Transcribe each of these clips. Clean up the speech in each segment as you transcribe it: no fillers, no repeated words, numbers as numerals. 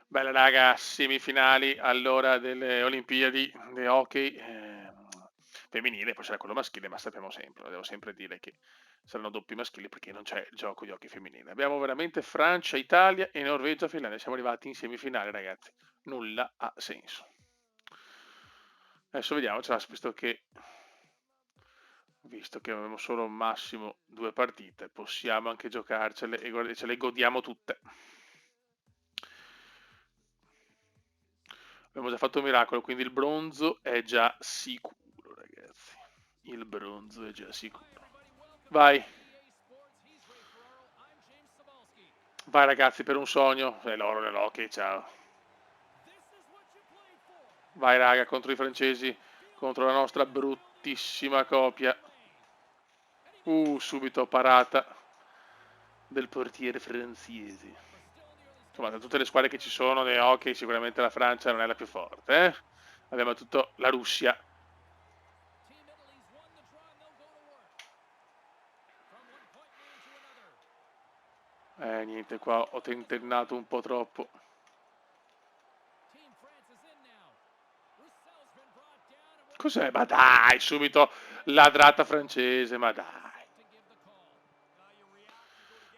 Bella raga, semifinali allora delle Olimpiadi di hockey femminile, poi sarà quello maschile, ma sappiamo sempre, lo devo sempre dire che saranno doppi maschili perché non c'è il gioco di hockey femminile. Abbiamo veramente Francia, Italia e Norvegia, Finlandia. Siamo arrivati in semifinale, ragazzi. Nulla ha senso. Adesso vediamo, visto che abbiamo solo massimo due partite, possiamo anche giocarcele e ce le godiamo tutte. Abbiamo già fatto un miracolo, quindi il bronzo è già sicuro, ragazzi. Il bronzo è già sicuro. Vai. Vai ragazzi, per un sogno. È l'oro nell'hockey, ciao. Vai raga, contro i francesi, contro la nostra bruttissima copia. Subito parata del portiere francese. Insomma, da tutte le squadre che ci sono nel hockey, sicuramente la Francia non è la più forte, eh? Abbiamo tutto la Russia. Niente, qua ho tentennato un po' troppo. Cos'è? Ma dai, subito ladrata francese, ma dai.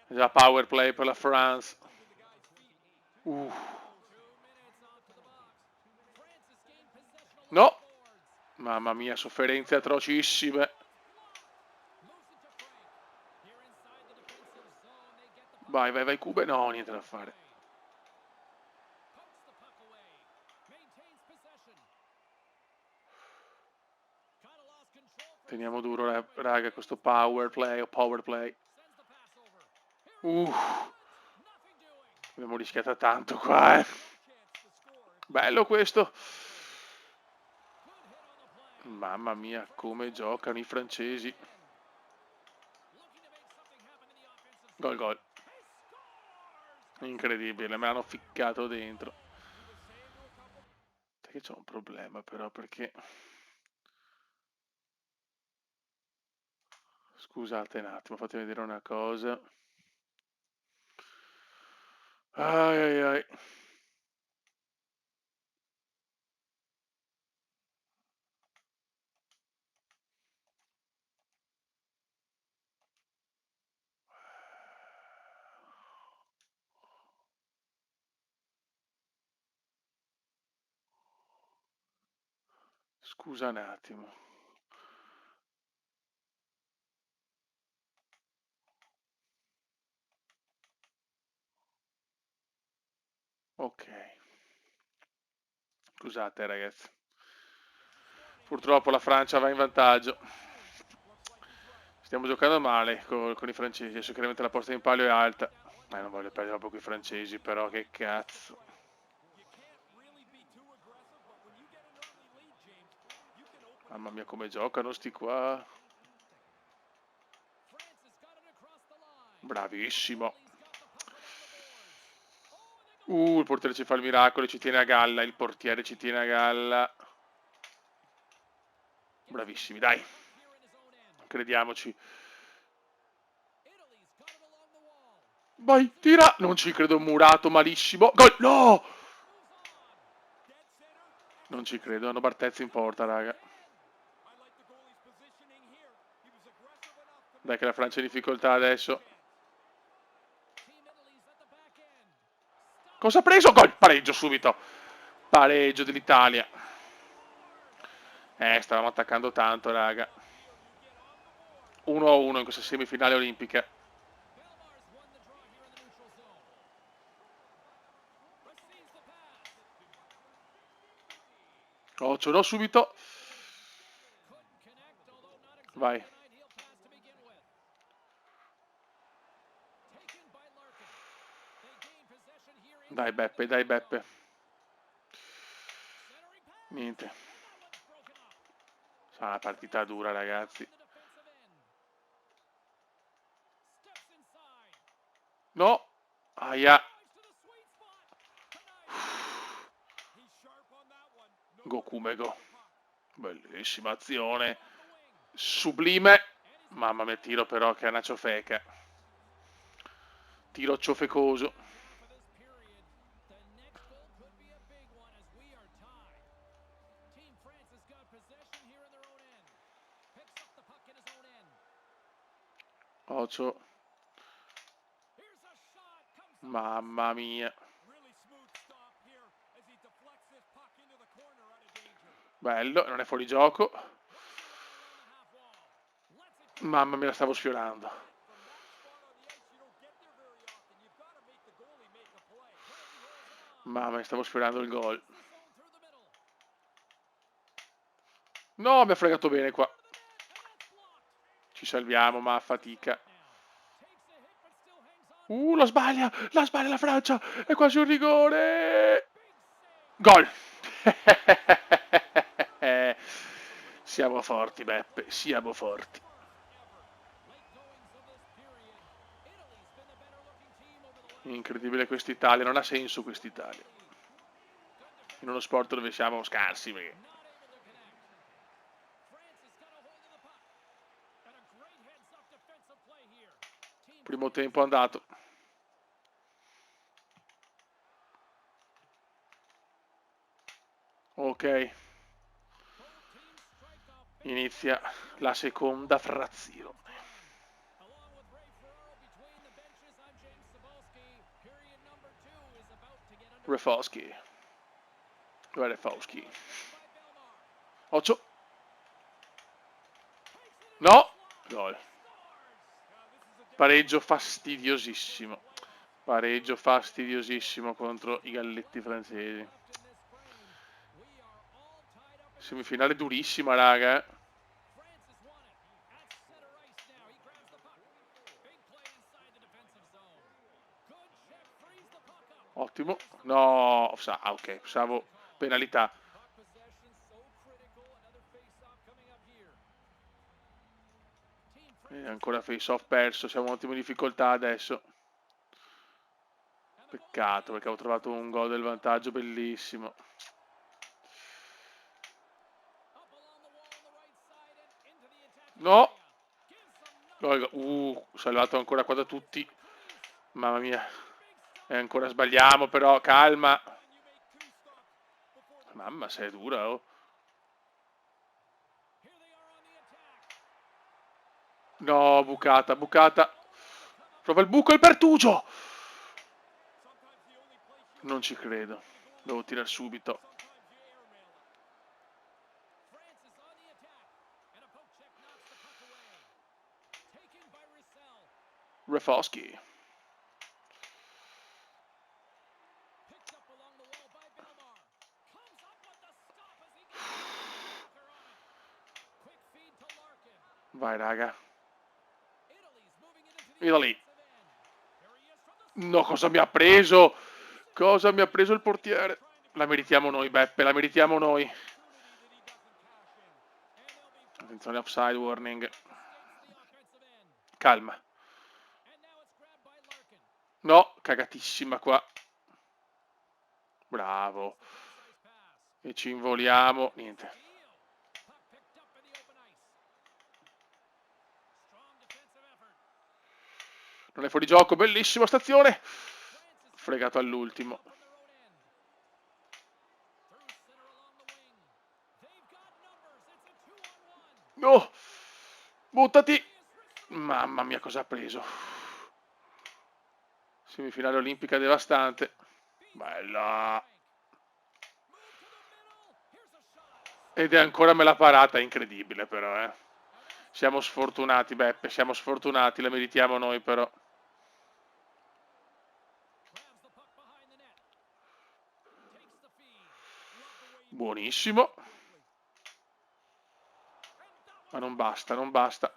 Già power play per la France. No! Mamma mia, sofferenze atrocissime. Vai, vai, vai, Cube. No, niente da fare. Teniamo duro, raga, questo power play o power play. Abbiamo rischiato tanto qua, eh. Bello questo. Mamma mia, come giocano i francesi. Gol, gol. Incredibile, me l'hanno ficcato dentro. Perché c'ho un problema però, perché... Scusate un attimo, fatemi vedere una cosa. Ai ai ai. Scusa un attimo. Ok. Scusate ragazzi. Purtroppo la Francia va in vantaggio. Stiamo giocando male con i francesi. Adesso chiaramente la posta in palio è alta. Non voglio perdere un po' con i francesi, però che cazzo. Mamma mia come giocano sti qua. Bravissimo. Il portiere ci fa il miracolo, ci tiene a galla. Il portiere ci tiene a galla. Bravissimi, dai. Crediamoci. Vai, tira. Non ci credo, murato malissimo. Gol, no! Non ci credo, hanno Bartezzi in porta, raga. Dai che la Francia è in difficoltà adesso. Cosa ha preso? Gol, pareggio subito. Pareggio dell'Italia. Stavamo attaccando tanto, raga. 1-1 in questa semifinale olimpica. Oh, ce l'ho subito. Vai. Dai Beppe, dai Beppe. Niente. Sarà una partita dura, ragazzi. No. Aia. Gokumego. Bellissima azione. Sublime. Mamma mia, tiro però che è una ciofeca. Tiro ciofecoso. Ocio. Mamma mia. Bello, non è fuori gioco. Mamma mia, la stavo sfiorando. Mamma mia, stavo sfiorando il gol. No, mi ha fregato bene qua. Ci salviamo, ma a fatica. La sbaglia la Francia. È quasi un rigore. Gol. Siamo forti, Beppe, siamo forti. Incredibile quest'Italia, non ha senso quest'Italia. In uno sport dove siamo scarsi, perché... Primo tempo andato. Ok. Inizia la seconda frazione. Rafalski. Dov'è Rafalski? Occhio. No! Gol. Pareggio fastidiosissimo. Pareggio fastidiosissimo contro i galletti francesi. Semifinale durissima, raga. Ottimo. No, ok, pensavo penalità. E ancora face off perso, siamo un attimo in difficoltà adesso. Peccato, perché ho trovato un gol del vantaggio bellissimo. No! Salvato ancora qua da tutti. Mamma mia. E ancora sbagliamo, però, calma. Mamma, sei dura, oh. No, bucata. Prova il buco, il Bertugio! Non ci credo. Devo tirare subito. Rafalski. Vai, raga. Italy. No, cosa mi ha preso? Cosa mi ha preso il portiere? La meritiamo noi, Beppe, la meritiamo noi. Attenzione, offside warning. Calma. No, cagatissima qua. Bravo. E ci involiamo. Niente. Non è fuori gioco, bellissima stazione. Fregato all'ultimo. No! Buttati! Mamma mia, cosa ha preso? Semifinale olimpica devastante. Bella! Ed è ancora me la parata, incredibile però, eh. Siamo sfortunati, Beppe, siamo sfortunati, la meritiamo noi però. Buonissimo. Ma non basta, non basta.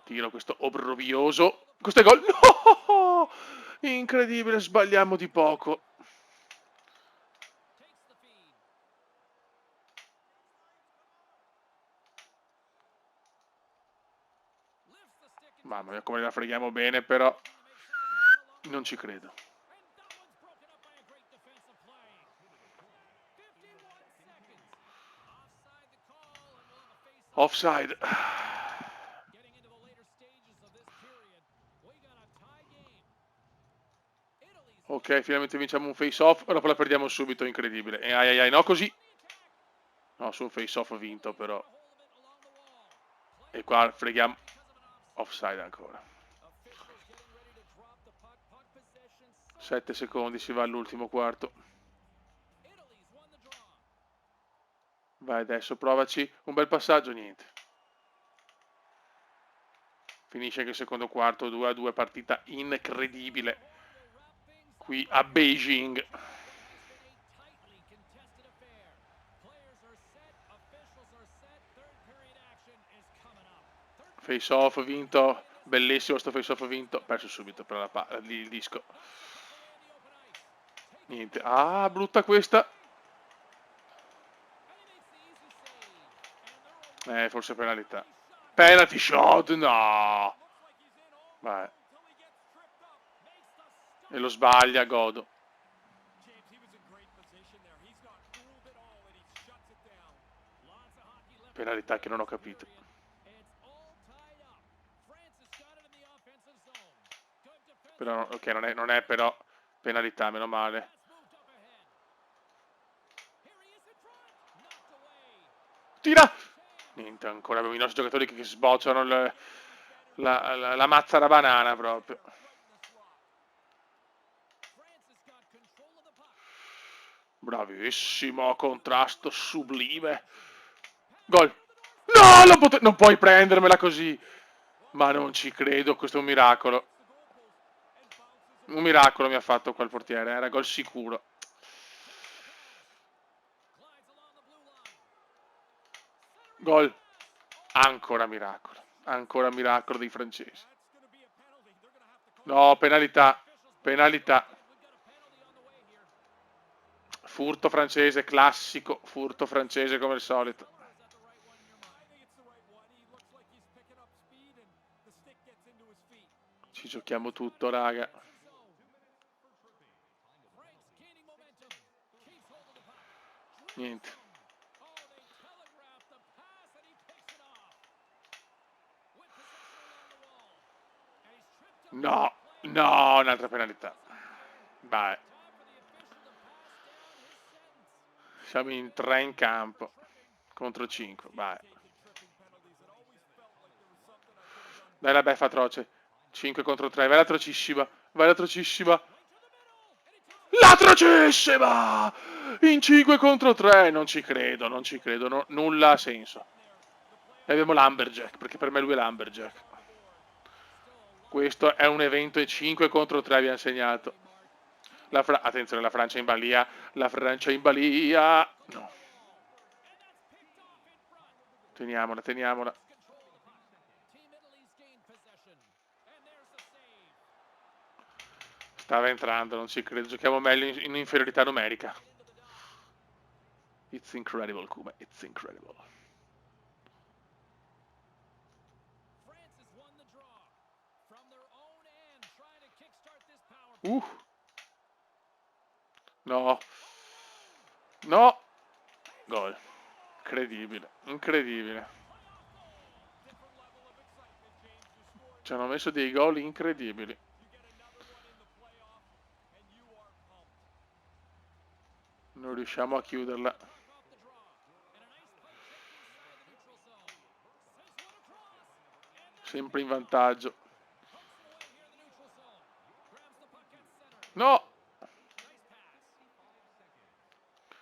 Tiro questo obbrovioso. Questo è gol. No! Incredibile, sbagliamo di poco. Mamma mia, come la freghiamo bene, però. Non ci credo. Offside. Ok, finalmente vinciamo un face off, ora poi la perdiamo subito, incredibile. E ai ai ai, no così. No, su un face off vinto però. E qua freghiamo. Offside ancora. 7 secondi, si va all'ultimo quarto. Vai adesso, provaci. Un bel passaggio, niente. Finisce anche il secondo quarto, 2-2, partita incredibile. Qui a Beijing. Face off vinto, bellissimo sto face off vinto, perso subito per il disco. Niente, ah brutta questa. Forse penalità. Penalty shot, no. Vai. E lo sbaglia, godo. Penalità che non ho capito. Però, ok, non è però penalità, meno male. Tira! Niente, ancora abbiamo i nostri giocatori che sbocciano la mazza da banana proprio. Bravissimo, contrasto sublime. Gol. No, non puoi prendermela così. Ma non ci credo, questo è un miracolo. Un miracolo mi ha fatto quel portiere, era gol sicuro. Gol. Ancora miracolo dei francesi. No, penalità. Penalità. Furto francese, classico. Furto francese come al solito. Ci giochiamo tutto, raga. Niente. No, no, un'altra penalità. Vai. Siamo in 3 in campo. Contro 5, vai. Dai la beffa atroce. 5 contro 3, vai l'atrocissima. Vai l'atrocissima. L'atrocissima! In 5 contro 3, non ci credo, non ci credo, nulla ha senso. E abbiamo l'Amberjack, perché per me lui è l'Amberjack. Questo è un evento e 5 contro 3 abbiamo segnato. Attenzione, la Francia in balia, la Francia in balia. No. Teniamola, teniamola. Stava entrando, non ci credo. Giochiamo meglio in inferiorità numerica. It's incredible, Kuma. It's incredible. No. No. Gol. Incredibile, incredibile. Ci hanno messo dei gol incredibili. Non riusciamo a chiuderla. Sempre in vantaggio. No!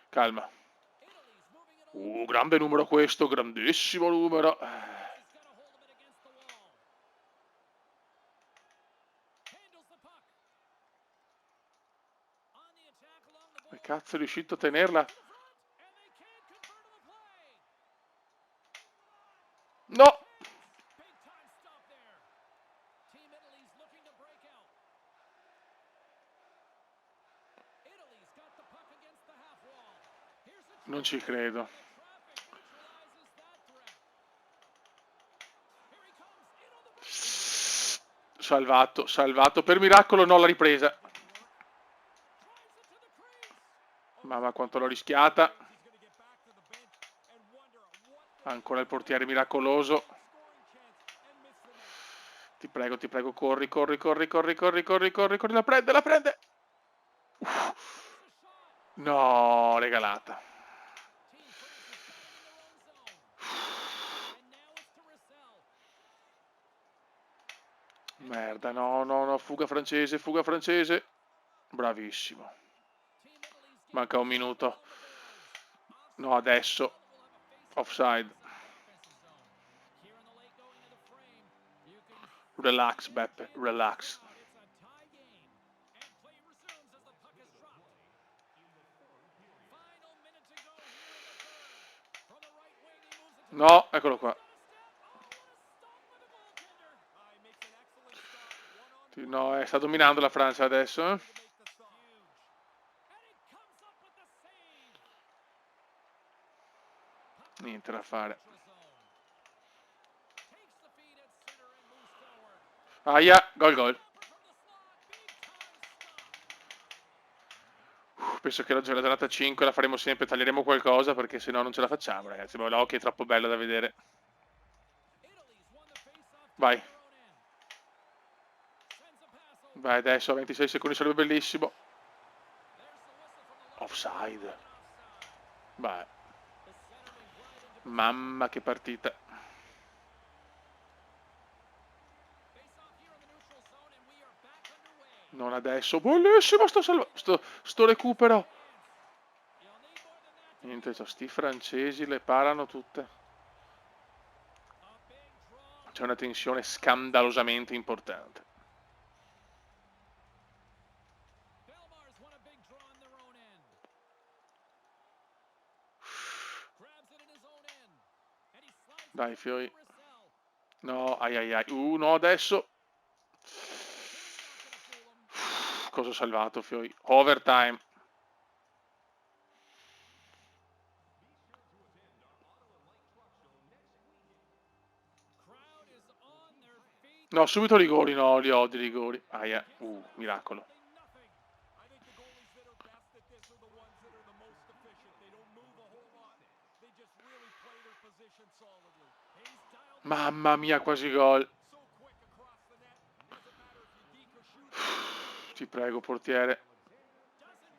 Calma. Grande numero questo, grandissimo numero. Che cazzo è riuscito a tenerla? No! Non ci credo. Salvato, salvato. Per miracolo no la ripresa. Mamma quanto l'ho rischiata. Ancora il portiere miracoloso. Ti prego, corri, corri, corri, corri, corri, corri, corri, corri, la prende, la prende. No, regalata. Merda, no, no, no, fuga francese, fuga francese. Bravissimo. Manca un minuto. No, adesso. Offside. Relax, Beppe, relax. No, eccolo qua. No, sta dominando la Francia adesso, eh? Niente da fare. Aia, gol gol. Penso che la giornata 5 la faremo sempre, taglieremo qualcosa perché sennò non ce la facciamo, ragazzi. Ma l'hockey è troppo bello da vedere. Vai. Vai adesso, a 26 secondi sarebbe bellissimo. Offside. Vai. Mamma che partita. Non adesso. Bellissimo sto recupero. Niente, sti francesi le parano tutte. C'è una tensione scandalosamente importante. Dai, Fiori. No, ai ai ai. No, adesso. Cosa ho salvato, Fiori? Overtime. No, subito rigori, no, li odio i rigori. Aia, miracolo. Mamma mia, quasi gol. Ti prego, portiere.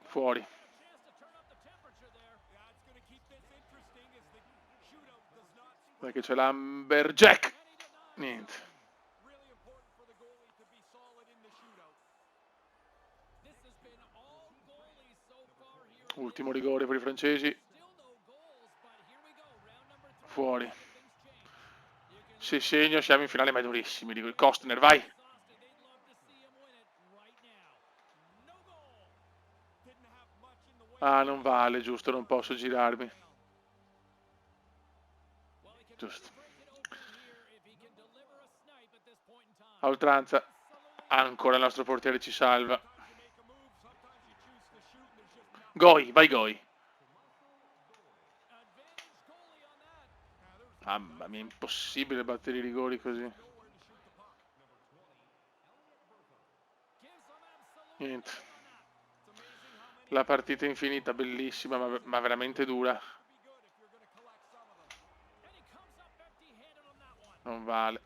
Fuori. Perché c'è l'Amberjack. Niente. Ultimo rigore per i francesi. Fuori. Se segno siamo in finale, ma è durissimi. Dico, Kostner, vai. Ah, non vale, giusto, non posso girarmi. Giusto. A oltranza. Ancora il nostro portiere ci salva. Goi, vai Goi. Mamma mia, è impossibile battere i rigori così. Niente. La partita è infinita, bellissima, ma veramente dura. Non vale.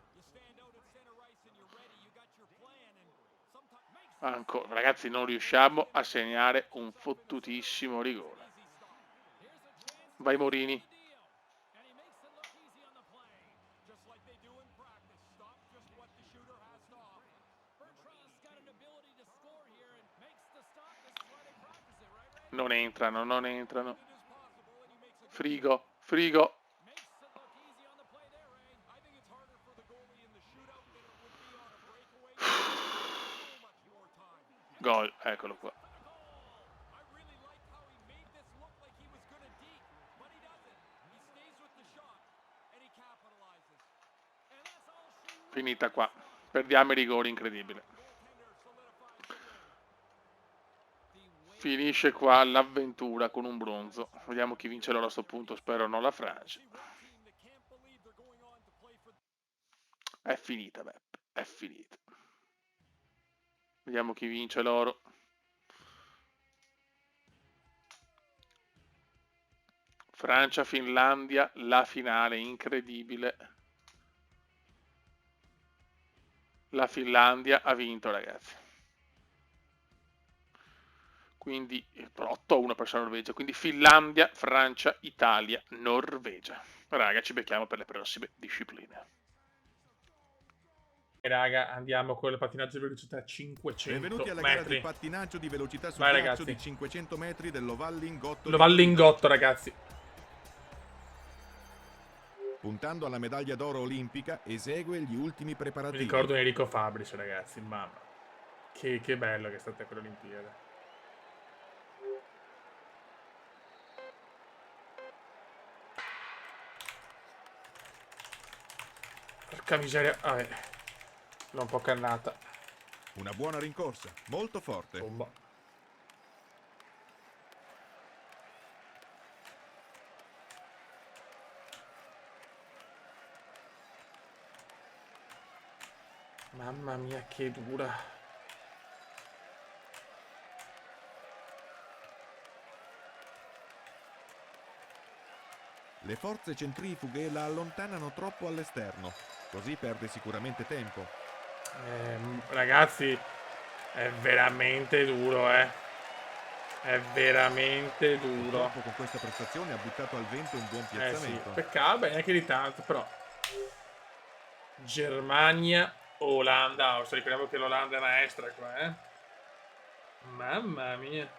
Ancora, ragazzi, non riusciamo a segnare un fottutissimo rigore. Vai Morini. Non entrano, non entrano. Frigo, frigo. Gol, eccolo qua. Finita qua. Perdiamo i rigori, incredibile. Finisce qua l'avventura con un bronzo. Vediamo chi vince l'oro a sto punto, spero non la Francia. È finita, Beppe, è finita. Vediamo chi vince l'oro. Francia-Finlandia, la finale, incredibile. La Finlandia ha vinto, ragazzi. quindi 8-1 per la Norvegia, quindi Finlandia, Francia, Italia, Norvegia. Raga, ci becchiamo per le prossime discipline. Raga, andiamo con il pattinaggio di velocità 500 Benvenuti alla gara di pattinaggio di velocità su Vai, ghiaccio ragazzi. di 500 metri dell'Ovallingotto di L'Ovallingotto, ragazzi. Puntando alla medaglia d'oro olimpica, esegue gli ultimi Mi preparativi. ricordo Enrico Fabrici, ragazzi, mamma. Che bello che è stata quell'Olimpiade. Porca miseria. L'ho un po' cannata. Una buona rincorsa, molto forte. Bomba. Mamma mia, che dura. Le forze centrifughe la allontanano troppo all'esterno, così perde sicuramente tempo. Ragazzi, è veramente duro, È veramente duro. Purtroppo con questa prestazione ha buttato al vento un buon Sì, piazzamento. peccato, beh, neanche di tanto, però. Germania, Olanda, Austria. Ricordiamo che l'Olanda è una extra qua, Mamma mia.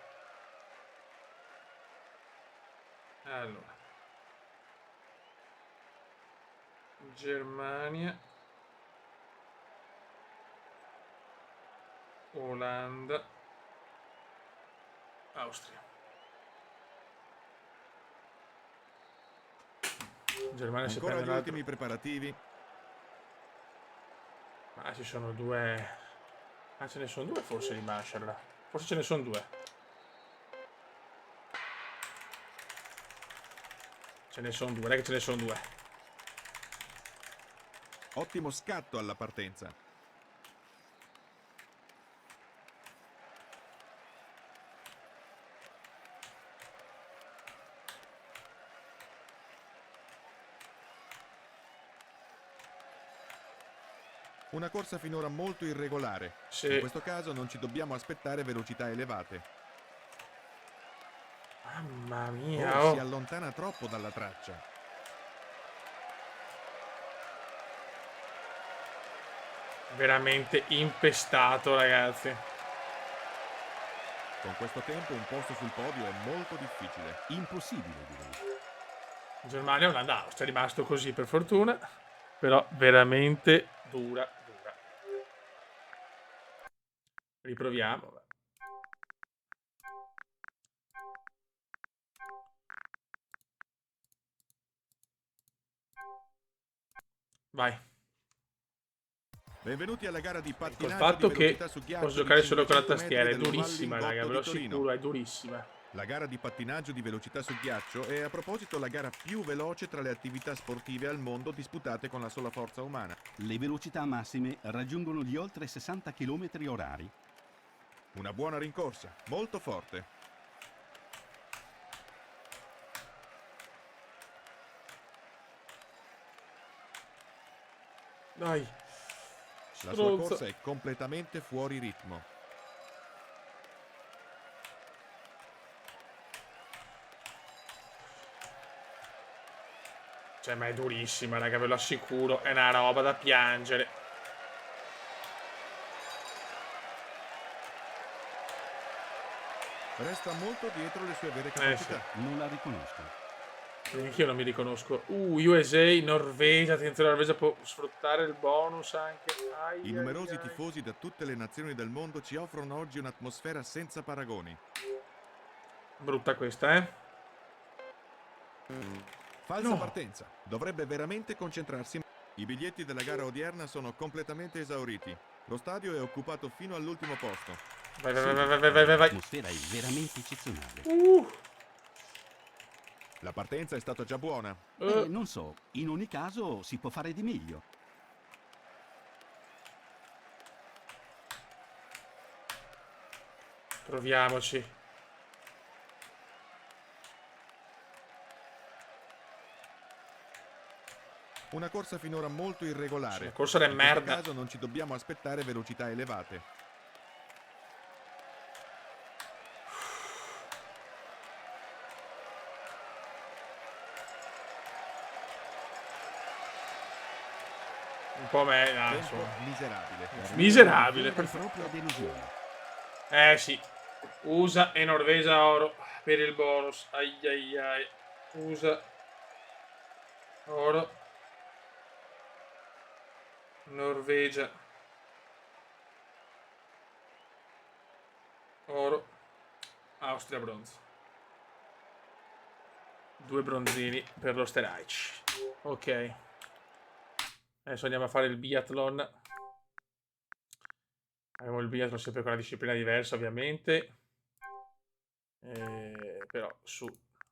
Allora. Germania. Olanda. Austria. Germania si Ancora prende gli un altro. ultimi preparativi. Ma ci sono due. Ah, ce ne sono due forse di Marshall. Forse ce ne sono due. Ce ne sono due, non è che ce ne sono due. Ottimo scatto alla partenza. Una corsa finora molto irregolare. Sì. In questo caso non ci dobbiamo aspettare velocità elevate. Mamma mia. Si allontana troppo dalla traccia. Veramente impestato, ragazzi. Con questo tempo un posto sul podio è molto difficile. Impossibile, direi. Germania, Olanda, Austria è rimasto così per fortuna. Però veramente dura. Riproviamo. Vai. Benvenuti alla gara di Col pattinaggio fatto di che velocità su ghiaccio posso giocare solo con la 500 tastiera. È metri durissima, raga. Ve lo dell'Ovallingotto di Torino. assicuro, è durissima. La gara di pattinaggio di velocità su ghiaccio è a proposito la gara più veloce tra le attività sportive al mondo disputate con la sola forza umana. Le velocità massime raggiungono gli oltre 60 km orari. Una buona rincorsa, molto forte. Dai. La sua corsa è completamente fuori ritmo. Cioè, ma è durissima, raga, ve lo assicuro. È una roba da piangere. Resta molto dietro le sue vere capacità. Sì. Non la riconosco. Anch'io non mi riconosco. USA, Norvegia. Attenzione, la Norvegia può sfruttare il bonus anche. I numerosi tifosi da tutte le nazioni del mondo ci offrono oggi un'atmosfera senza paragoni. Brutta questa, Falsa partenza. Dovrebbe veramente concentrarsi. I biglietti della gara odierna sono completamente esauriti. Lo stadio è occupato fino all'ultimo posto. Vai. L'atmosfera è veramente eccezionale. La partenza è stata già buona. Non so, in ogni caso si può fare di meglio. Proviamoci. Una corsa finora molto irregolare. Una corsa del In questo merda. caso non ci dobbiamo aspettare velocità elevate. Un po' me, Tempo insomma. miserabile. Miserabile, Vera e perfetto. propria delusione. Sì. USA e Norvegia oro per il bonus. Ai ai ai. USA oro. Norvegia oro. Austria bronzo. 2 bronzini per lo Sterreich. Ok. Adesso andiamo a fare il biathlon. Abbiamo il biathlon sempre con una disciplina diversa, ovviamente. Però su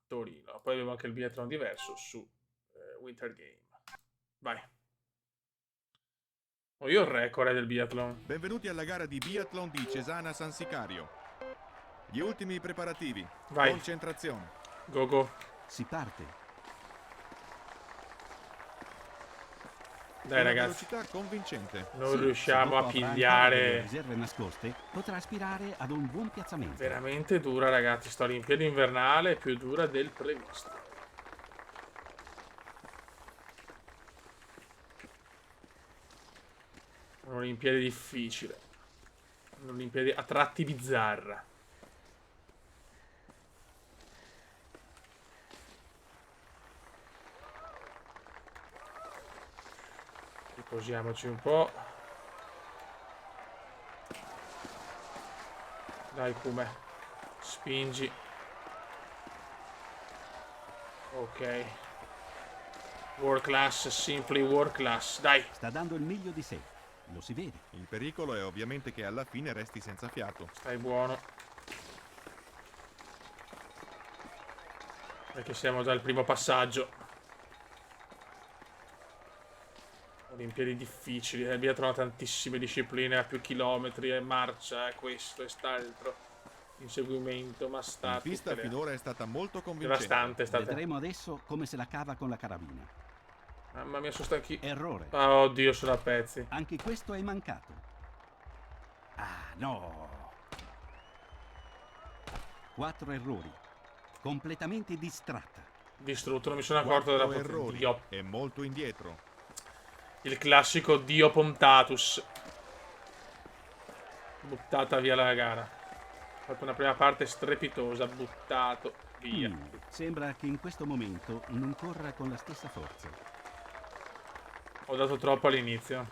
Torino. Poi abbiamo anche il biathlon diverso su Winter Game. Vai. Ho io il record del biathlon. Benvenuti alla gara di biathlon di Cesana San Sicario. Gli ultimi preparativi. Vai. Concentrazione. Go go. Si parte. Dai Una ragazzi. velocità convincente. Non Sì, riusciamo se a dopo avrà ancora delle pigliare. riserve nascoste, potrà aspirare ad un buon piazzamento. Veramente dura ragazzi. Sta Olimpiade invernale è più dura del previsto. Un'Olimpiade difficile. Un'Olimpiade a tratti bizzarra. Riposiamoci un po'. Dai Kume. Spingi. Ok. World class, simply world class. Dai. Sta dando il meglio di sé. Lo si vede. Il pericolo è ovviamente che alla fine resti senza fiato. Stai buono. Perché siamo già al primo passaggio. Olimpiadi difficili. Il biathlon ha tantissime discipline, ha più chilometri, è marcia, è questo, è st'altro. Inseguimento, ma sta. La pista tutte le- finora è stata molto convincente. Devastante, state. Vedremo adesso come se la cava con la carabina. Mamma mia, sono stanchi. Errore. Ah, oddio, sono a pezzi. Anche questo è mancato. Ah, no. 4 errori. Completamente distratta. Distrutto, non mi sono accorto della 4 errori. Dio. È molto indietro. Il classico Dio Pontatus. Buttata via la gara. Ha fatto una prima parte strepitosa, buttato via. Sembra che in questo momento non corra con la stessa forza. Ho dato troppo all'inizio.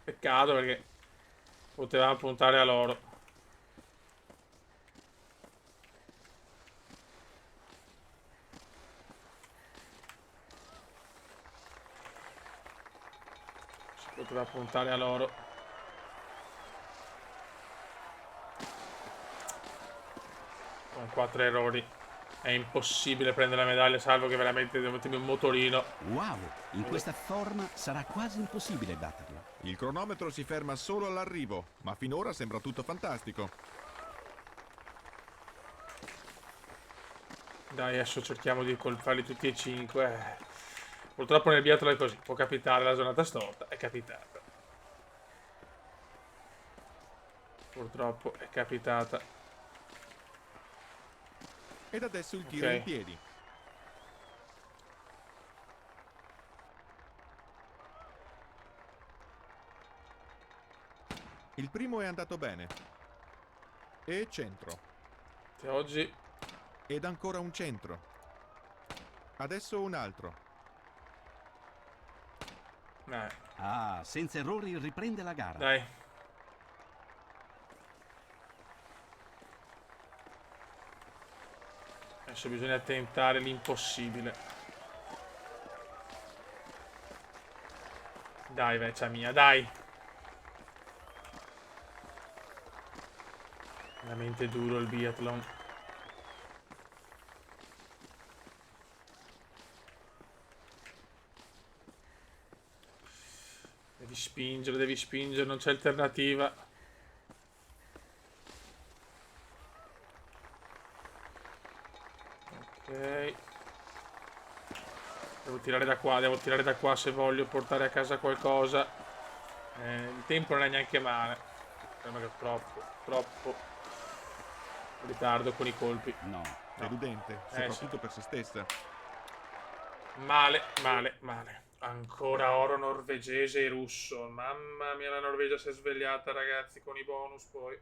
Peccato perché potevamo puntare a loro. Si poteva puntare a loro. Con 4 errori è impossibile prendere la medaglia, salvo che veramente devo mettermi un motorino. Wow, in questa forma sarà quasi impossibile batterla. Il cronometro si ferma solo all'arrivo, ma finora sembra tutto fantastico. Dai, adesso cerchiamo di farli tutti e 5. Purtroppo nel biathlon è così, può capitare la giornata storta, è capitata. Purtroppo è capitata. Ed adesso il tiro Ok. in piedi. Il primo è andato bene. E centro. E oggi Ed ancora un centro. Adesso un altro. Ah, senza errori riprende la gara. dai. Adesso bisogna tentare l'impossibile. Dai, vecchia mia, dai. Veramente duro il biathlon. Devi spingere, non c'è alternativa. Ok. Devo tirare da qua se voglio portare a casa qualcosa. Il tempo non è neanche male. Sembra che troppo ritardo con i colpi. No. Deludente, sì. soprattutto per se stessa. Male, male, male. Ancora oro norvegese e russo. Mamma mia, la Norvegia si è svegliata, ragazzi, con i bonus poi.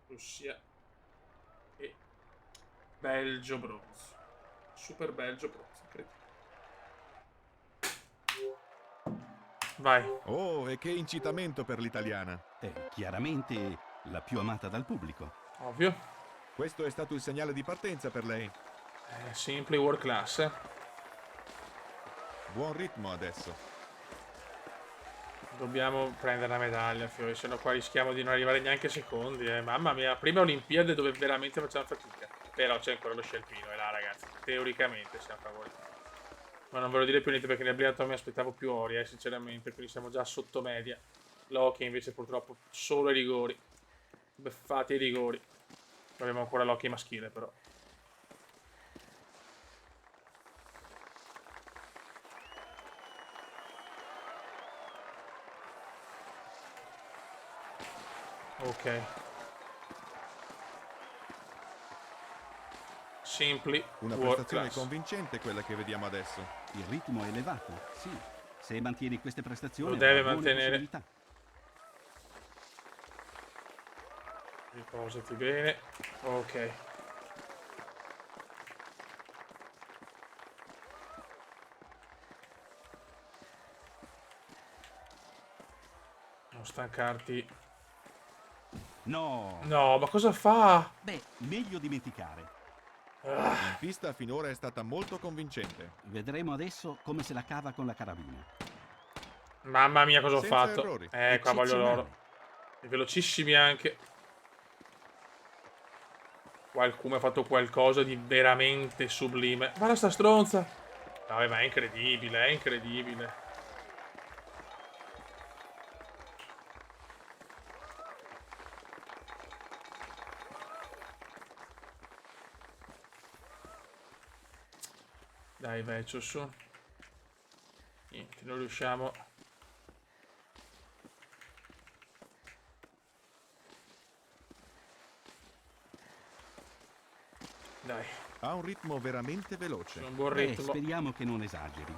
Russia e Belgio bronzo. Super Belgio bronzo, incredibile. Vai. Oh, e che incitamento per l'italiana. È chiaramente la più amata dal pubblico. Ovvio. Questo è stato il segnale di partenza per lei. Simply world class. Buon ritmo adesso. Dobbiamo prendere la medaglia, Fiori, se no qua rischiamo di non arrivare neanche secondi. Mamma mia, prima Olimpiade dove veramente facciamo fatica. Però c'è ancora lo scialpino, e là ragazzi, teoricamente siamo favoriti. Ma non ve lo dire più niente perché nel Briatore mi aspettavo più ori, sinceramente, quindi siamo già sotto media. L'hockey invece purtroppo solo ai rigori. Beffati ai rigori. Abbiamo ancora l'hockey maschile però. Ok. Simply Una world prestazione class. convincente quella che vediamo adesso. Il ritmo è elevato, sì. Se mantieni queste prestazioni, Lo deve avrà buone mantenere. possibilità. Riposati bene. Ok. Non stancarti. No! No, ma cosa fa? Beh, meglio dimenticare. In pista finora è stata molto convincente. Vedremo adesso come se la cava con la carabina. Mamma mia, cosa ho Senza fatto? errori. Qua voglio Eccezionale. loro. E velocissimi anche. Qualcuno ha fatto qualcosa di veramente sublime. Guarda sta stronza. Vabbè, ma è incredibile, è incredibile. Dai, vecchio, su. Niente, non riusciamo. Dai, Ha un ritmo veramente veloce. c'è un buon Beh, ritmo. speriamo che non esageri.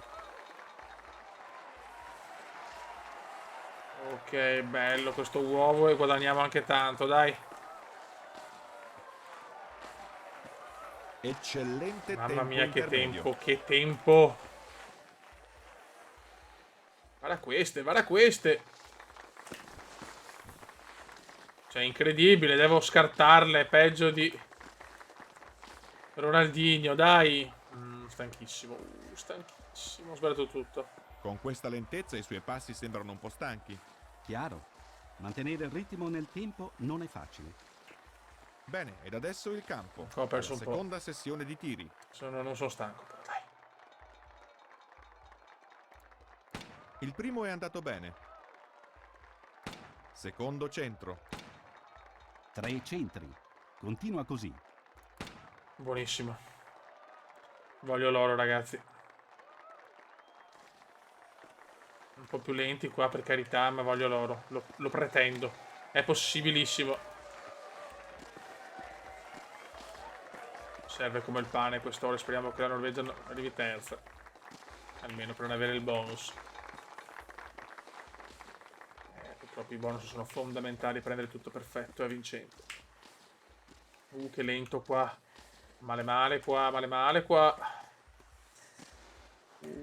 Ok, bello questo uovo e guadagniamo anche tanto, dai. Eccellente Mamma tempo mia, che intermedio. tempo, che tempo. Guarda queste, guarda queste. Cioè, incredibile, devo scartarle, peggio di Ronaldinho, dai. Stanchissimo, stanchissimo, ho sbagliato tutto. Con questa lentezza i suoi passi sembrano un po' stanchi. Chiaro. Mantenere il ritmo nel tempo non è facile. Bene, ed adesso il campo. Ho perso La un po'. seconda sessione di tiri. Non sono stanco, però dai. Il primo è andato bene. Secondo centro. 3 centri. Continua così. Buonissimo. Voglio l'oro, ragazzi. Un po' più lenti qua, per carità, ma voglio l'oro. Lo pretendo. È possibilissimo. Serve come il pane quest'oro. Speriamo che la Norvegia arrivi terza. Almeno per non avere il bonus. Purtroppo i bonus sono fondamentali per rendere tutto perfetto e vincente. Che lento qua. Male male qua, male male qua.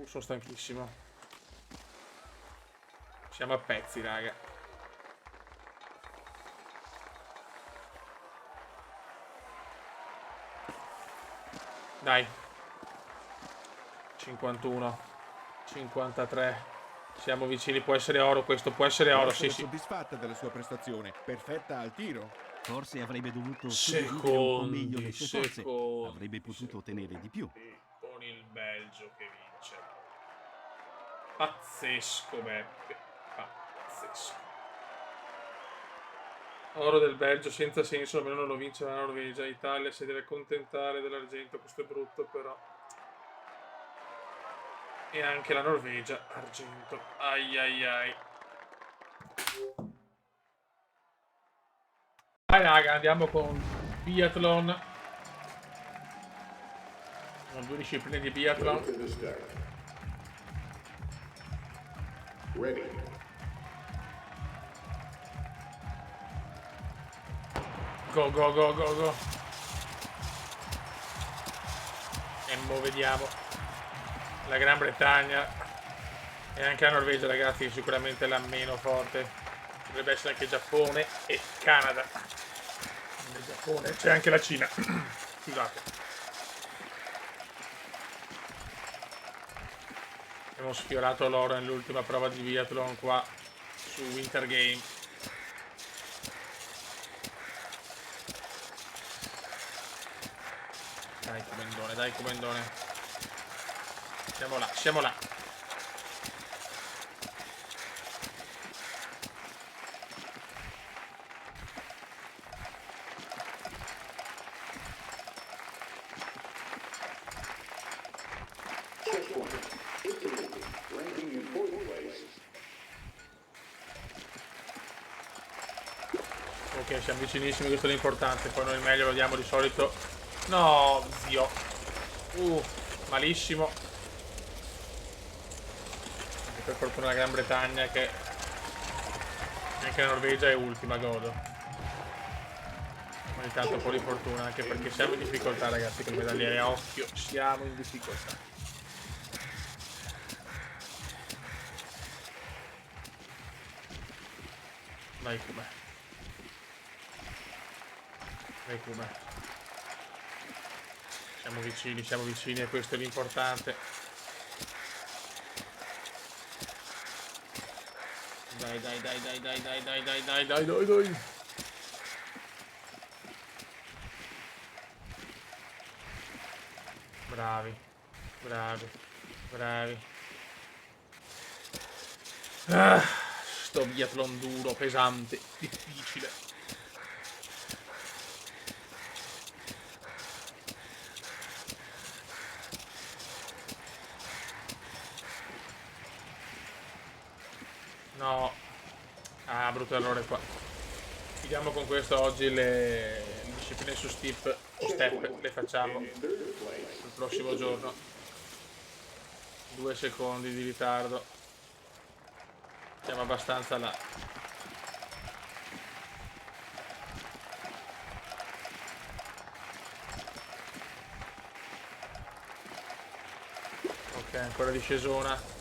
Sono stanchissimo. Siamo a pezzi, raga. Dai. 51. 53. Siamo vicini, può essere oro questo, può essere oro, sì, sì. Soddisfatta della sua prestazione. Perfetta al tiro. Forse avrebbe dovuto suddividere un po' meglio le sue forze. Avrebbe potuto ottenere di più. Con il Belgio che vince. Pazzesco, Beppe. Pazzesco. Oro del Belgio senza senso, almeno non lo vince la Norvegia. Italia si deve accontentare dell'argento, questo è brutto però. E anche la Norvegia, argento. Ai ai ai. Vai raga, andiamo con biathlon. Sono 2 discipline di biathlon. Go, go, go, go, go. E mo vediamo. La Gran Bretagna e anche la Norvegia, ragazzi, che sicuramente è la meno forte. Dovrebbe essere anche Giappone e Canada. Nel Giappone c'è anche la Cina. Scusate. Abbiamo sfiorato l'oro nell'ultima prova di biathlon qua su Winter Game. Dai comendone, dai comendone. Siamo là, siamo là. Ok, siamo vicinissimi, questo è l'importante. Poi noi il meglio lo diamo di solito. No, zio. Malissimo. E per fortuna la Gran Bretagna che anche la Norvegia è ultima, godo. Ogni tanto un po' di fortuna, anche perché siamo in difficoltà, ragazzi, con i medaglieri a occhio. Siamo in difficoltà. Vai com'è. Vai com'è. Siamo vicini e questo è l'importante. Dai, dai, dai, dai, dai, dai, dai, dai, dai, dai, dai, dai. Bravi, bravi, bravi. Sto biathlon duro, pesante, difficile. No. Ah, brutto errore qua. Chiudiamo con questo oggi le discipline su step le facciamo il prossimo giorno. 2 secondi di ritardo. Siamo abbastanza là. Ok, ancora discesona.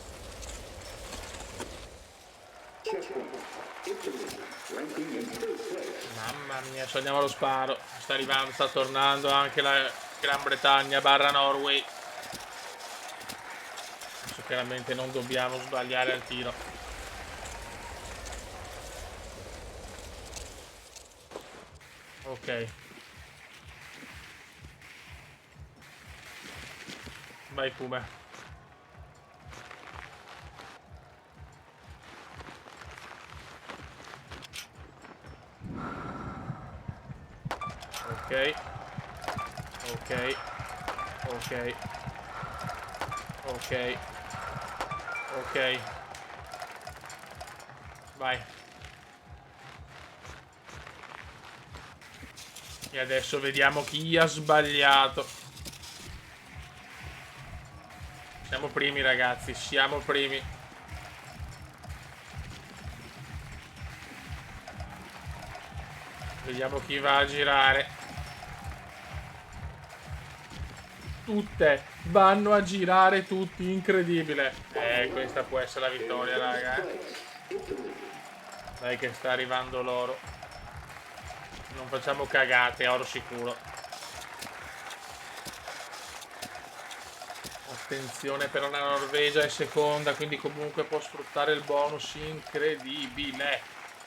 Mamma mia, sogniamo lo sparo. Sta arrivando, sta tornando anche la Gran Bretagna barra Norway. Adesso chiaramente non dobbiamo sbagliare al tiro. Ok. Vai Puma. Ok. Ok. Ok. Ok. Ok. Vai. E adesso vediamo chi ha sbagliato. Siamo primi, ragazzi, siamo primi. Vediamo chi va a girare. Tutte vanno a girare, tutti, incredibile. Questa può essere la vittoria, raga. Dai che sta arrivando l'oro. Non facciamo cagate, oro sicuro. Attenzione, però la Norvegia è seconda, quindi comunque può sfruttare il bonus. Incredibile.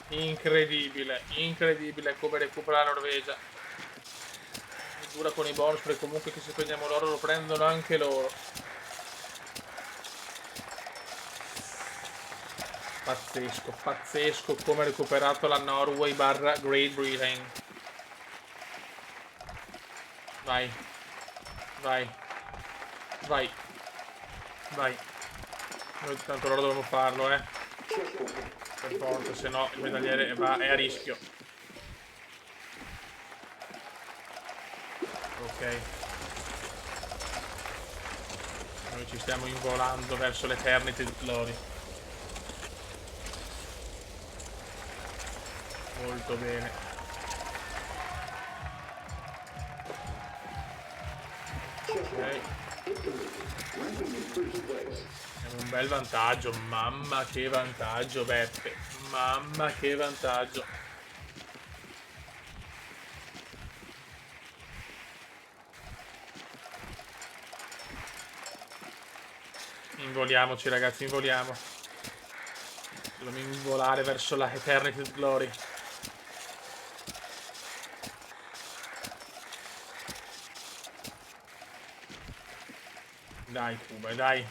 Incredibile, incredibile come recupera la Norvegia. Dura con i bonus, perché comunque che se prendiamo l'oro lo prendono anche loro. Pazzesco, pazzesco come ha recuperato la Norway barra Great Britain. Vai. Vai. Vai. Vai. Noi tanto loro dobbiamo farlo, per forza, se no il medagliere è a rischio. Ok. Noi ci stiamo involando verso l'Eternity Glory. Molto bene. Ok. Abbiamo un bel vantaggio. Mamma che vantaggio, Beppe. Mamma che vantaggio. Involiamoci ragazzi, involiamo. Dobbiamo involare verso la Eternity Glory. Dai Cuba, dai.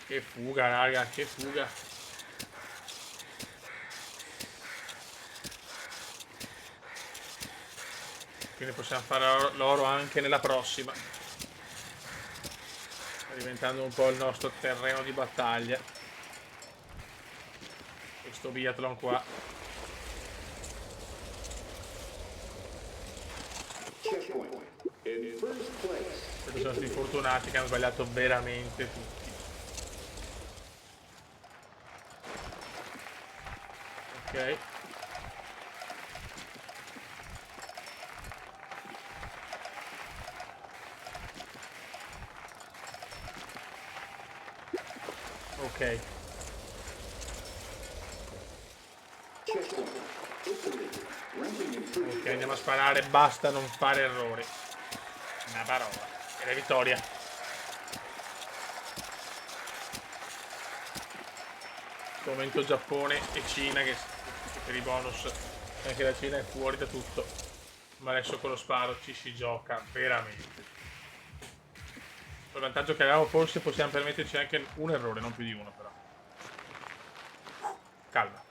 Che fuga raga, che fuga. Quindi possiamo fare l'oro anche nella prossima. Sta diventando un po' il nostro terreno di battaglia. Questo biathlon qua. Questi sono stati fortunati che hanno sbagliato veramente tutti. Ok. Ok. Ok, andiamo a sparare, basta non fare errori. Una parola. E la vittoria. In questo momento Giappone e Cina che per i bonus. Anche la Cina è fuori da tutto. Ma adesso con lo sparo ci si gioca veramente. Il vantaggio che avevamo, forse possiamo permetterci anche un errore, non più di uno però. Calma.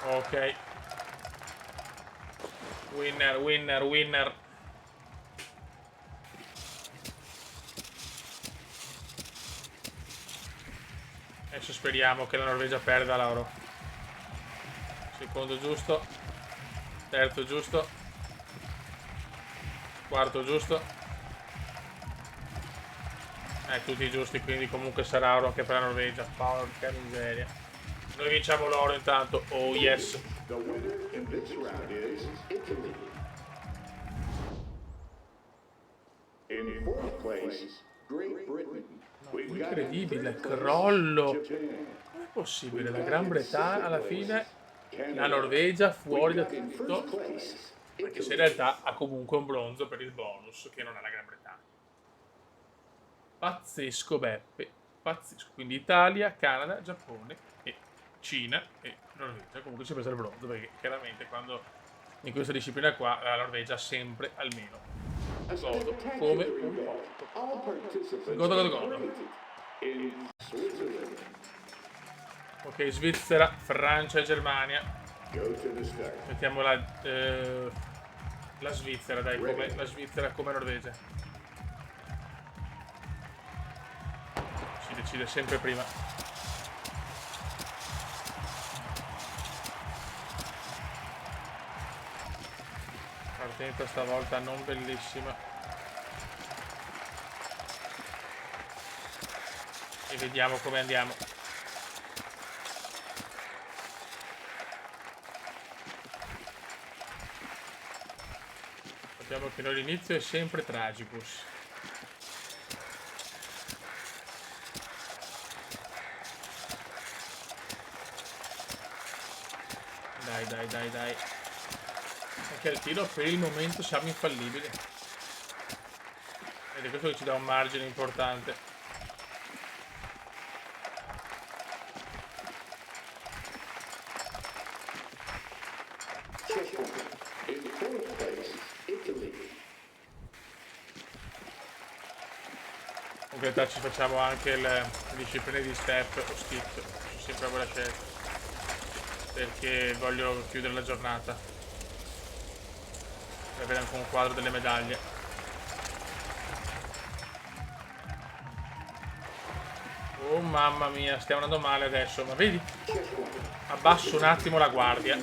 Ok. Winner, winner, winner. Adesso speriamo che la Norvegia perda l'oro. Secondo giusto. Terzo giusto. Quarto giusto. Tutti giusti, quindi comunque sarà oro anche per la Norvegia. Porca miseria. Noi vinciamo l'oro intanto. Oh yes. No, incredibile, crollo. Com'è possibile? La Gran Bretagna alla fine, la Norvegia fuori da tutto, anche se in realtà ha comunque un bronzo per il bonus che non ha la Gran Bretagna. Pazzesco Beppe, pazzesco. Quindi Italia, Canada, Giappone e Cina e Norvegia comunque si è presa il bronzo, perché chiaramente quando in questa disciplina qua la Norvegia ha sempre almeno godo come un porco. Godo. Ok, Svizzera, Francia e Germania. Mettiamo la Svizzera, dai, come la Svizzera come Norvegia. Si decide sempre prima. Partenza stavolta non bellissima. E vediamo come andiamo. Sappiamo che noi l'inizio è sempre Tragicus. Dai. Anche al tiro per il momento siamo infallibili. Ed è questo che ci dà un margine importante. In realtà ci facciamo anche le discipline di step o stick. C'è sempre una scelta. Perché voglio chiudere la giornata. Per avere anche un quadro delle medaglie. Oh mamma mia, stiamo andando male adesso, ma vedi? Abbasso un attimo la guardia.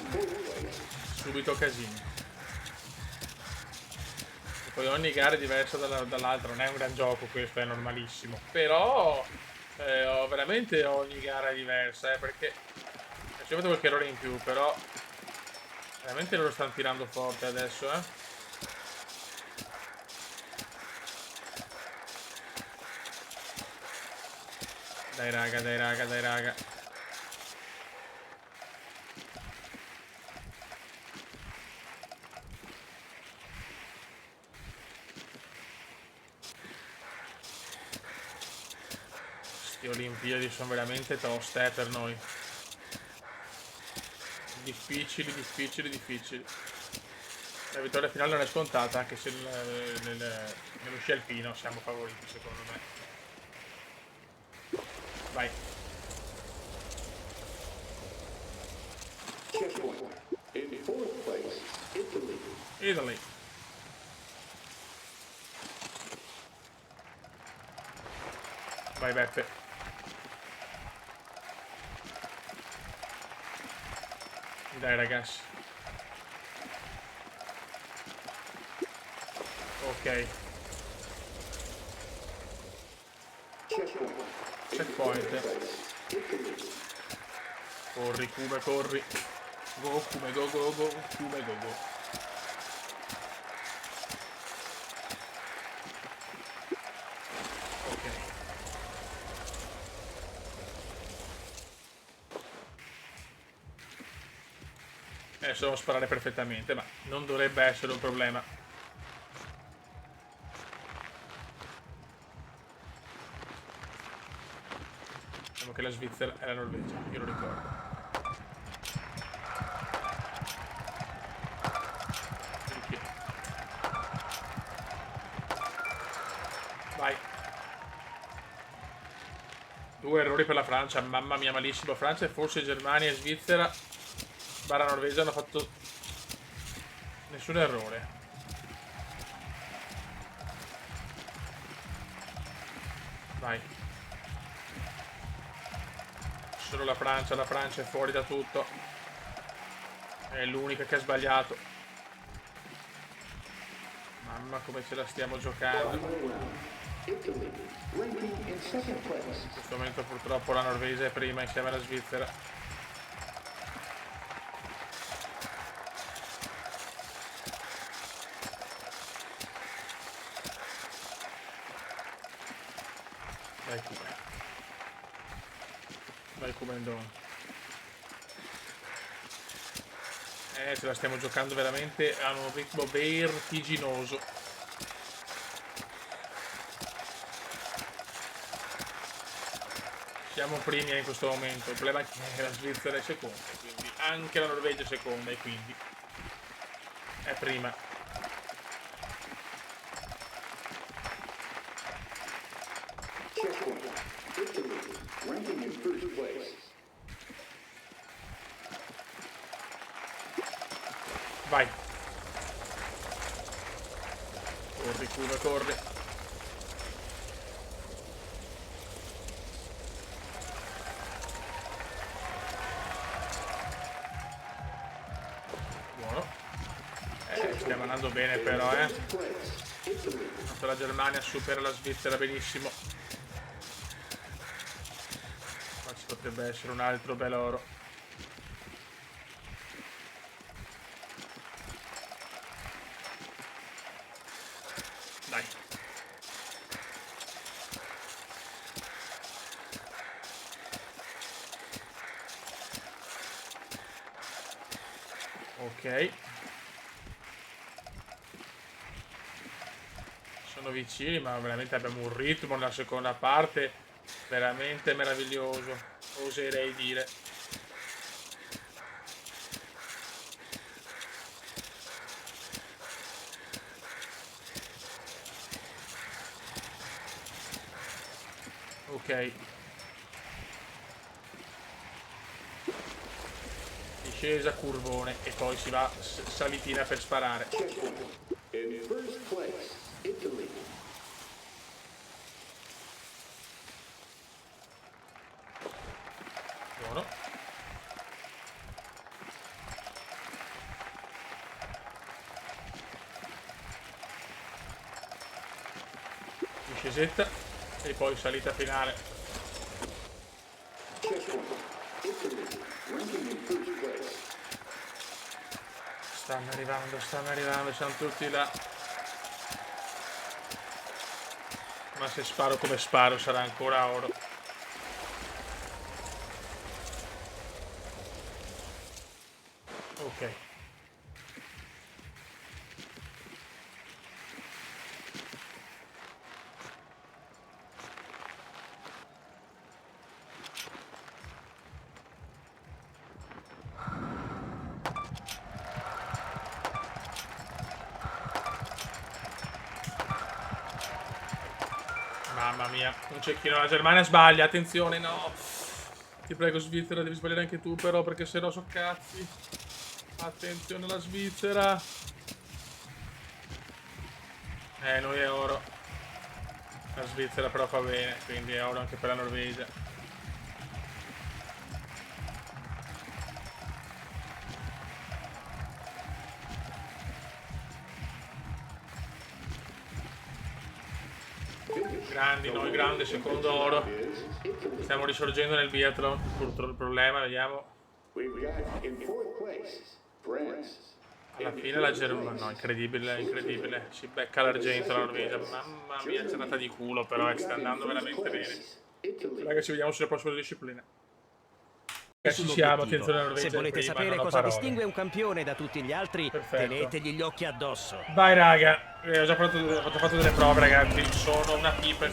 Subito casino. E poi ogni gara è diversa dall'altra, non è un gran gioco questo, è normalissimo. Però veramente ogni gara è diversa, perché ci ho fatto qualche errore in più, però veramente loro stanno tirando forte adesso, Dai raga, dai raga, dai raga. Queste Olimpiadi sono veramente toste per noi. Difficili, difficili, difficili. La vittoria finale non è scontata, anche se nello sci alpino siamo favoriti secondo me. Vai. Italy. Vai Beppe. Dai ragazzi. Ok. Checkpoint. Corri, Kume, corri. Go, Kume, go, go, go. Kume, go, go. Ok. Adesso devo sparare perfettamente, ma non dovrebbe essere un problema. Diciamo che la Svizzera è la Norvegia, io lo ricordo. Vai. 2 errori per la Francia, mamma mia, malissimo. Francia e forse Germania e Svizzera barra Norvegia hanno fatto nessun errore. Vai. Solo la Francia è fuori da tutto. È l'unica che ha sbagliato. Mamma come ce la stiamo giocando. In questo momento purtroppo la Norvegia è prima insieme alla Svizzera. Vai Kuman. Vai Kumendon. Ce la stiamo giocando veramente a un ritmo vertiginoso. Siamo primi in questo momento, il problema è che la Svizzera è seconda, quindi anche la Norvegia è seconda e quindi è prima. Vai. Corri, Kume, corri. Buono. Stiamo andando bene però, La Germania supera la Svizzera benissimo. Ma ci potrebbe essere un altro bel oro. Dai. Ok. Sono vicini, ma veramente abbiamo un ritmo nella seconda parte veramente meraviglioso, oserei dire. Ok. discesa, curvone e poi si va salitina per sparare. Buono. Discesetta e poi salita finale. Stanno arrivando, siamo tutti là. Ma se sparo come sparo sarà ancora oro. Ok. Mamma mia, un cecchino. La Germania sbaglia, attenzione, no. Ti prego Svizzera, devi sbagliare anche tu però, perché sennò so cazzi. Attenzione alla Svizzera. Noi è oro. La Svizzera però fa bene, quindi è oro anche per la Norvegia. Grandi, noi grande, secondo oro. Stiamo risorgendo nel biathlon. Purtroppo il problema, vediamo. Alla fine la Germania, no, incredibile, incredibile. Si becca l'argento la Norvegia. Mamma mia, giornata di culo, però sta andando veramente bene. Ragazzi, ci vediamo sulle prossime discipline. Ci siamo, attenzione alla Norvegia. Se volete prima, sapere cosa parole. distingue un campione da tutti gli altri, tenetegli gli occhi addosso. Vai raga, ho già fatto delle prove ragazzi, sono una pipa.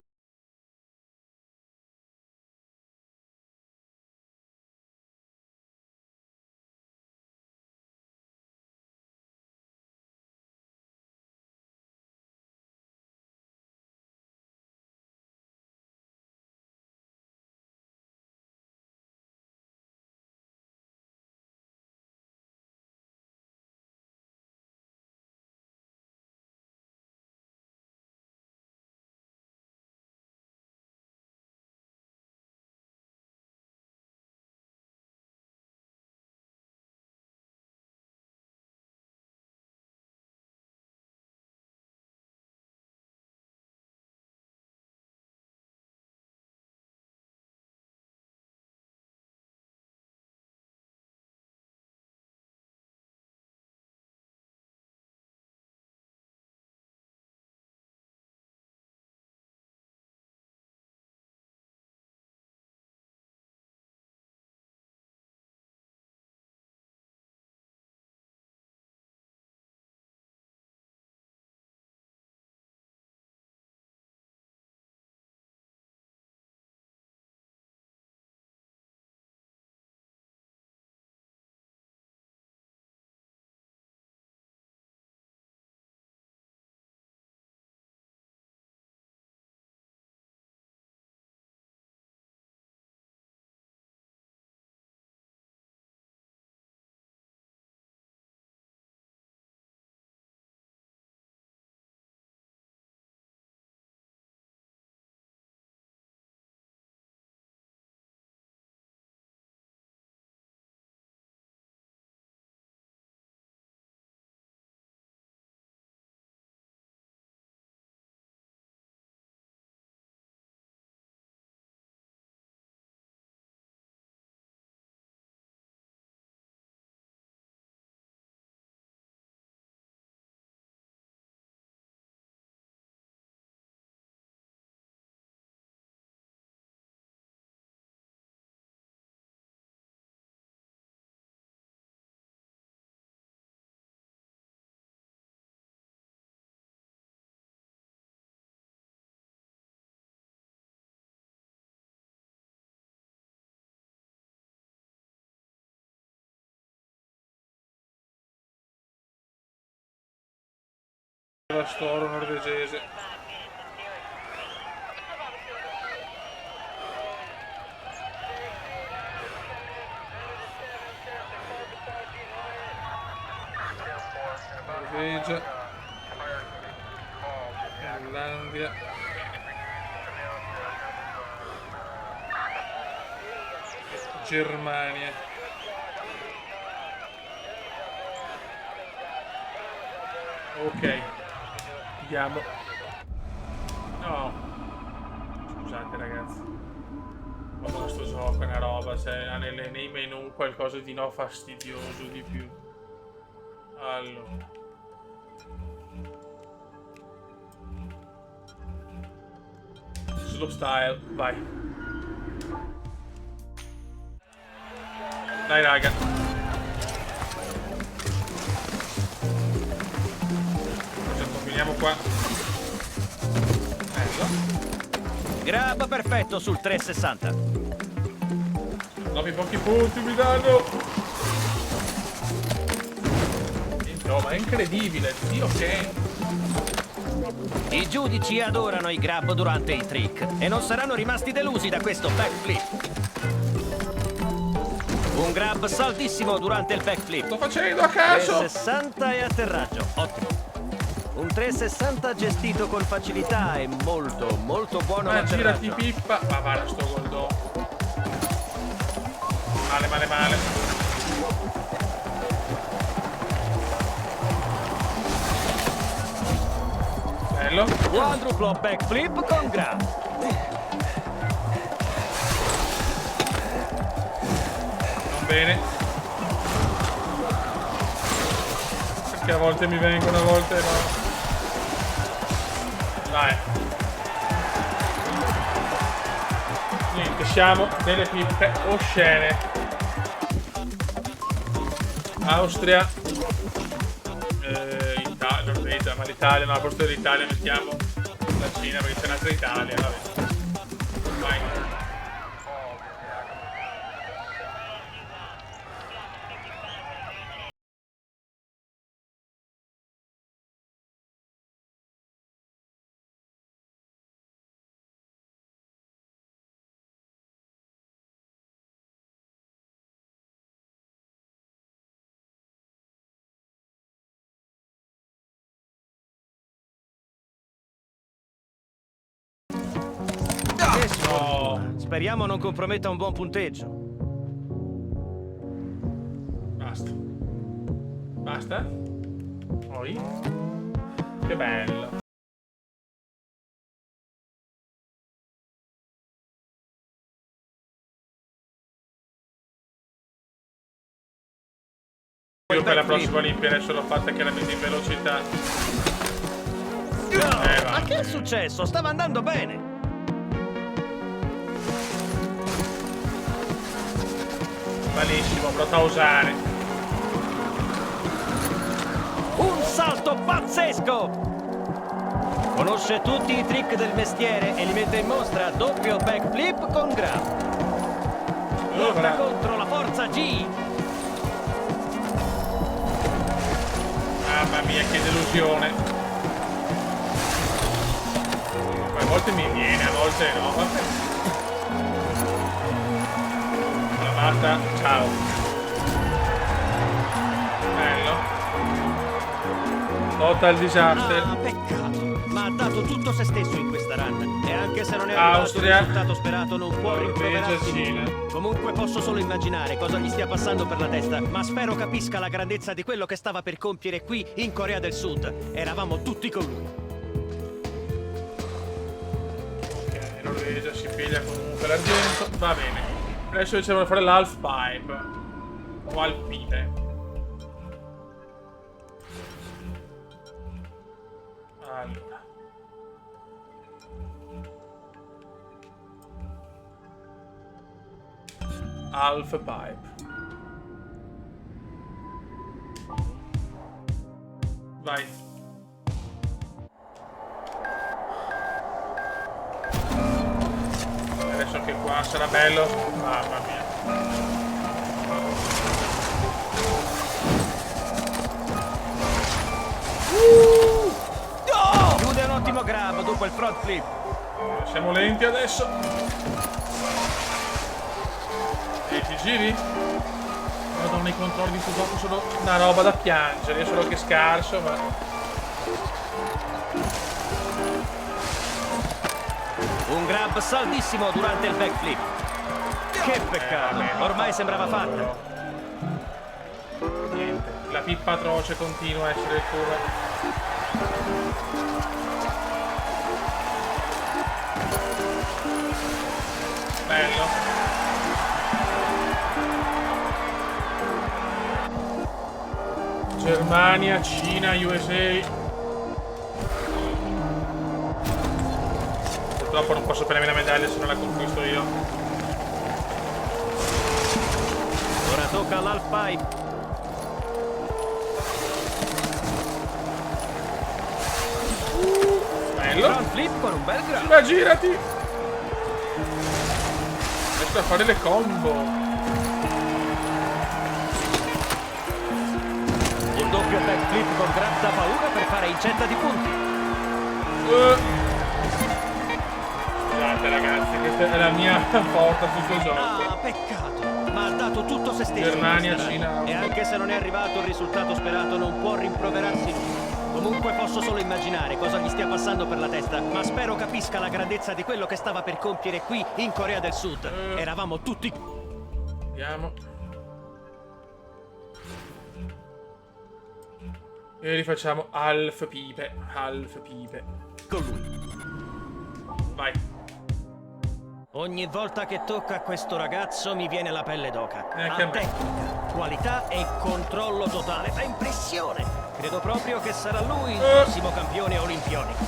Storo norvegese. Norvegia, Finlandia, Germania. Ok, vediamo. No, scusate ragazzi, ma questo gioco è una roba, cioè ha nei menu qualcosa di no fastidioso di più. Allora, slow style, vai. Dai raga. Cosa combiniamo qua? Bello. Grab perfetto sul 360. Trovi pochi punti mi danno. Insomma, è incredibile, Dio che... I giudici adorano i grab durante i trick e non saranno rimasti delusi da questo backflip. Un grab saldissimo durante il backflip. Sto facendo a caso. 360 e atterraggio, ottimo. Un 360 gestito con facilità e molto, molto buono Ma girati l'atterraggio. pippa. Ma guarda sto gol dopo. Male, male, male. Bello. Quadruplo backflip con grab. Non bene. Perché a volte mi vengono, a volte no. Dai. Niente, siamo delle pippe oscene. Austria. Norvegia, ma l'Italia, no, al posto dell'Italia mettiamo la Cina perché c'è un'altra Italia, vabbè. Vai. Che sfortuna. Speriamo non comprometta un buon punteggio. Basta. Basta? Poi? Che bello. Io per la prossima Olimpiade adesso l'ho fatta chiaramente in velocità. Ma che è successo? Stava andando bene. Malissimo, pronto a usare. Un salto pazzesco! Conosce tutti i trick del mestiere e li mette in mostra doppio backflip con grab. Lotta contro la forza G. Mamma mia, che delusione. A volte mi viene, a volte no. Vabbè. Basta, ciao. Bello. Total disaster. Ah, peccato. Ma ha dato tutto se stesso in questa run. E anche se non è arrivato Austria, il risultato sperato, non può rimproverarsi. Cina. Comunque posso solo immaginare cosa gli stia passando per la testa, ma spero capisca la grandezza di quello che stava per compiere qui in Corea del Sud. Eravamo tutti con lui. Ok, Norvegia si piglia comunque l'argento. Va bene. Adesso dicevano fare l'half pipe. O alpine. Allora. Half pipe. Vai. Adesso anche qua sarà bello. Mamma mia. Chiude un ottimo grab dopo il front flip. Siamo lenti adesso. E ti giri? Madonna, i controlli di questo gioco sono una roba da piangere. Io sono che scarso, ma... Un grab saldissimo durante il backflip. Che peccato, vabbè, ormai sembrava fatta. Niente, la pippa atroce continua a essere il cuore. Bello. Germania, Cina, USA. Purtroppo non posso prendermi la medaglia se non la conquisto io. Ora tocca all'half pipe. Bello. Front flip con un bel grab. Ma girati. Riesco a fare le combo. Un doppio backflip con grab da paura per fare incetta di punti. Scusate ragazzi, questa è la mia porta su questo gioco. Ah, peccato, ma ha dato tutto se stesso. Germania, in questa Cina. run. E anche se non è arrivato il risultato sperato, non può rimproverarsi nulla. Comunque posso solo immaginare cosa gli stia passando per la testa, ma spero capisca la grandezza di quello che stava per compiere qui in Corea del Sud. Eravamo tutti... Vediamo. E rifacciamo Alf Pipe. Alf Pipe. con lui. Vai. Ogni volta che tocca a questo ragazzo mi viene la pelle d'oca. Neanche a Ha me. tecnica, qualità e controllo totale. Fa impressione. Credo proprio che sarà lui il prossimo campione olimpionico.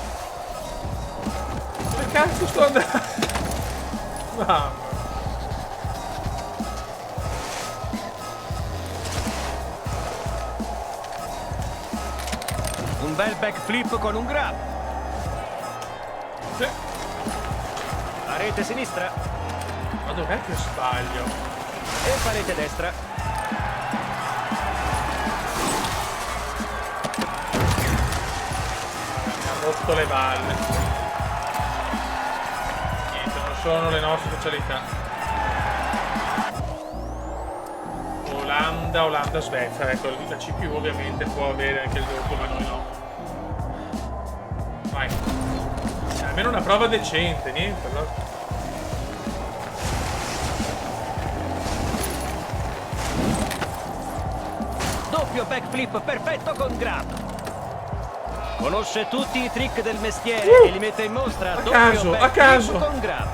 Che cazzo sto andando? Mamma. Un bel backflip con un grab. Sì. Parete sinistra Ma dov'è che sbaglio? e parete destra. Mi ha rotto le balle. Niente, non sono le nostre specialità. Olanda, Svezia. Ecco, la CPU ovviamente può avere anche il doppio, ma noi no. Vai. Almeno una prova decente, niente, allora. Doppio backflip perfetto con grab. Conosce tutti i trick del mestiere e li mette in mostra. Doppio caso, a backflip caso. con grab.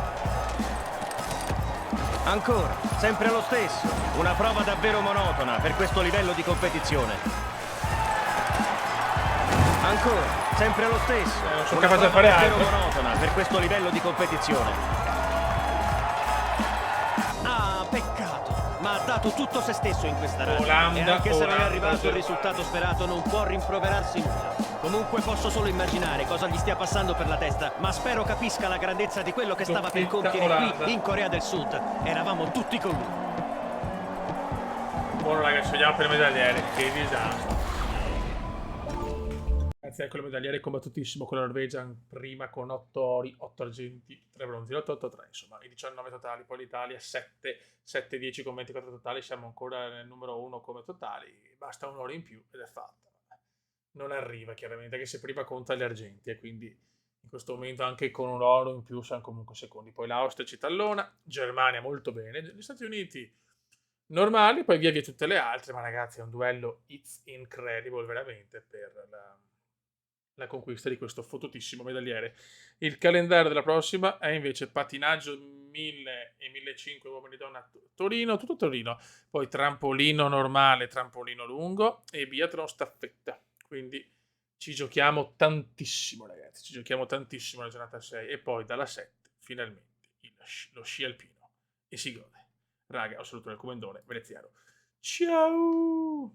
Ancora, sempre lo stesso. Una prova davvero monotona per questo livello di competizione. Ancora, sempre lo stesso. non sono Una capace di prova fare davvero altro. monotona per questo livello di competizione. Ah, peccato. Ma ha dato tutto se stesso in questa run. Olanda, E anche se non è Olanda, arrivato il Germania. risultato sperato, non può rimproverarsi nulla. Comunque posso solo immaginare cosa gli stia passando per la testa, ma spero capisca la grandezza di quello che stava per Doppietta compiere Olanda. qui in Corea del Sud. Eravamo tutti con lui. Buono ragazzi, vediamo per le medagliere. Che disastro. Grazie, ecco le medagliere combattutissimo con la Norvegia prima con 8 ori, 8 argenti, 3 bronzi, 8-8-3, insomma i 19 totali, poi l'Italia 7-10 con 24 totali, siamo ancora nel numero 1 come totali, basta un oro in più ed è fatta. Non arriva chiaramente, anche se prima conta gli argenti e quindi in questo momento anche con un oro in più siamo comunque secondi. Poi l'Austria ci tallona, Germania molto bene, gli Stati Uniti normali, poi via via tutte le altre, ma ragazzi è un duello it's incredible veramente per la conquista di questo fottutissimo medagliere. Il calendario della prossima è invece patinaggio 1000 e 1500 uomini e donna Torino, tutto Torino, poi trampolino normale, trampolino lungo e biathlon staffetta. Quindi ci giochiamo tantissimo ragazzi, ci giochiamo tantissimo la giornata 6 e poi dalla 7 finalmente lo sci alpino e si gode. Raga, ho saluto il comandone veneziano. Ciao!